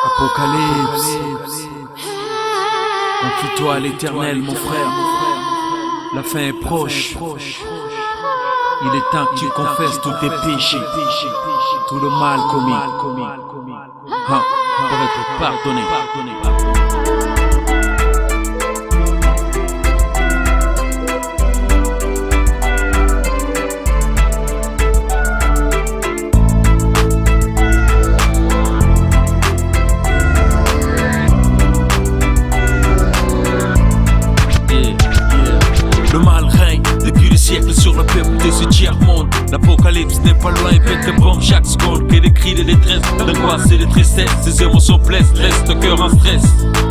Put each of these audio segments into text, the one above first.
Apocalypse, confie-toi à l'Éternel, mon frère. La fin est proche. Il est temps que tu confesses tous tes péchés, tout le mal commis, pour être pardonné. Le mal règne depuis des siècles sur le peuple de ce tiers-monde. L'apocalypse n'est pas loin et pète de bombes chaque seconde. Que des cris de détresse, d'angoisse et de tristesse. Ces émotions blessent, laissent le cœur en stress.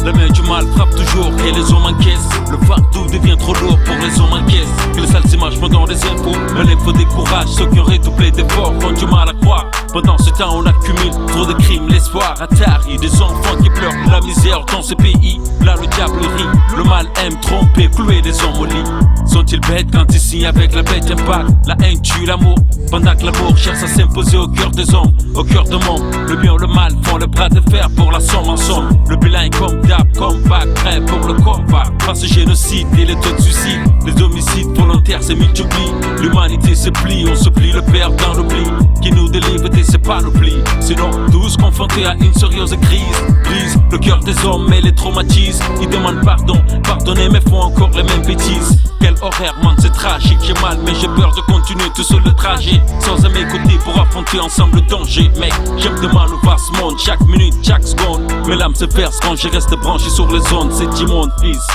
La main du mal frappe toujours et les hommes encaissent. Le fardeau devient trop lourd pour les hommes encaissent. Que les sales images me donnent des infos, me l'info décourage. Ceux qui ont redoublé d'efforts font du mal à croire. Pendant ce temps on accumule trop de crimes, l'espoir Atari, des enfants qui pleurent la misère dans ce pays. Là le diable rit, le mal aime tromper, clouer les hommes au lit. Sont-ils bêtes quand ils signent avec la bête impact? La haine tue l'amour, pendant que l'amour cherche à s'imposer au cœur des hommes, au cœur du monde. Le bien ou le mal font le bras de fer pour la somme en somme. Le bilan est comme d'hab, combat, prêt pour le combat. Face au génocide et les taux de suicide, les homicides volontaires se multiplient. L'humanité se plie, on se plie, le père dans l'oubli. Qui nous délivre de ces panoplies. Sinon, tous confrontés à une sérieuse crise. Brise le cœur des hommes et les traumatise. Ils demandent pardon, pardonner mais font encore les mêmes bêtises. Quel horaire, man, c'est tragique. J'ai mal mais j'ai peur de continuer tout seul le trajet. Sans à mes côtés pour affronter ensemble le danger. Mec, j'aime de mal au vaste monde. Chaque minute, chaque seconde, mes lames se versent quand je reste branché sur les ondes. C'est Timon, fils.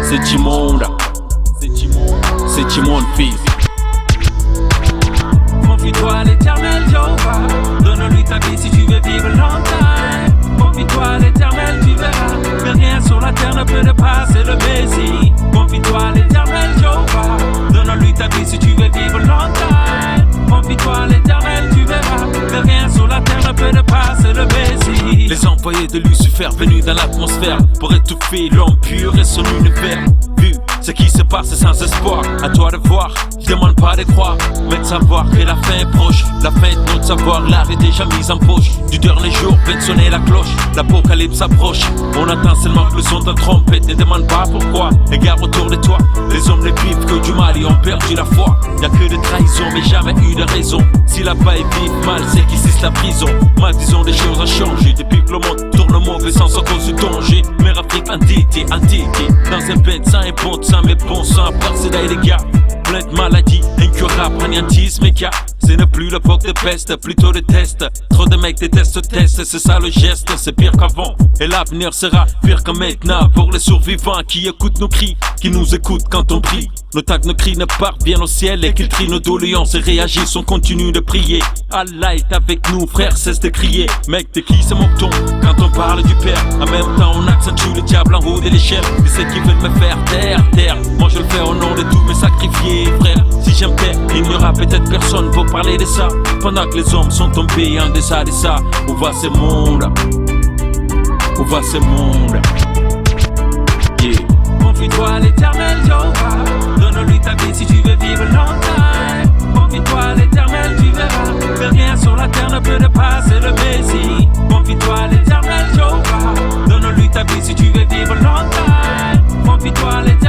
C'est Timon, là. C'est Timon, fils. Confie-toi à l'Éternel, Jéhovah. Donne-lui ta vie si tu veux vivre longtemps. Confie-toi à l'Éternel, tu verras que rien sur la terre ne peut dépasser le Messie. Confie-toi à l'Éternel, Jéhovah. Donne-lui ta vie si tu veux vivre longtemps. Confie-toi à l'Éternel, tu verras que rien sur la terre ne peut dépasser le Messie. Les envoyés de Lucifer venus dans l'atmosphère pour étouffer l'homme pur et son univers. Vu ce qui se passe sans espoir, à toi de voir, je demande pas de croire, mais de savoir que la fin est proche. La fin de notre savoir, l'art est déjà mise en poche. Du dernier jour, vient de sonner la cloche, l'apocalypse approche. On attend seulement que le son de trompette, ne demande pas pourquoi. Regarde autour de toi, les hommes ne vivent que du mal et ont perdu la foi. Y'a que des trahisons mais jamais eu de raison. Si là-bas ils vivent mal, c'est qu'ici c'est la prison. Mal disons des choses ont changé depuis que le monde tourne mauvais sans cause du danger. Mère Afrique entité, dans un bête sans éponge, sans mes bons sang, percé d'ailleurs les gars. Plein de maladies, incurables, anéantisme et cas. Ce n'est plus l'époque de peste, plutôt de test. Trop de mecs détestent test, c'est ça le geste, c'est pire qu'avant. Et l'avenir sera pire que maintenant pour les survivants qui écoutent nos cris, qui nous écoutent quand on prie. Le temps que nos cris ne partent bien au ciel et qu'ils trient nos doléances et réagissent, on continue de prier. Allah est avec nous, frère, cesse de crier. Mec, de qui se moque-t-on quand on parle du Père? En même temps, on accentue le diable en haut de l'échelle. Et ceux qui veulent me faire taire. Moi je le fais au nom de tous mes sacrifiés, frère. Si j'aime taire, il n'y aura peut-être personne pour parler de ça. Pendant que les hommes sont tombés en deçà de ça. Où va ce monde? Où va ce monde? Yeah. Confie-toi à l'Éternel, Jéhovah. Donne-lui ta vie si tu veux vivre longtemps. Confie-toi à l'Éternel, tu verras que rien sur la terre ne peut dépasser le Messie. Confie-toi à l'Éternel, Jéhovah. Donne-lui ta vie si tu veux vivre longtemps. Confie-toi à l'Éternel.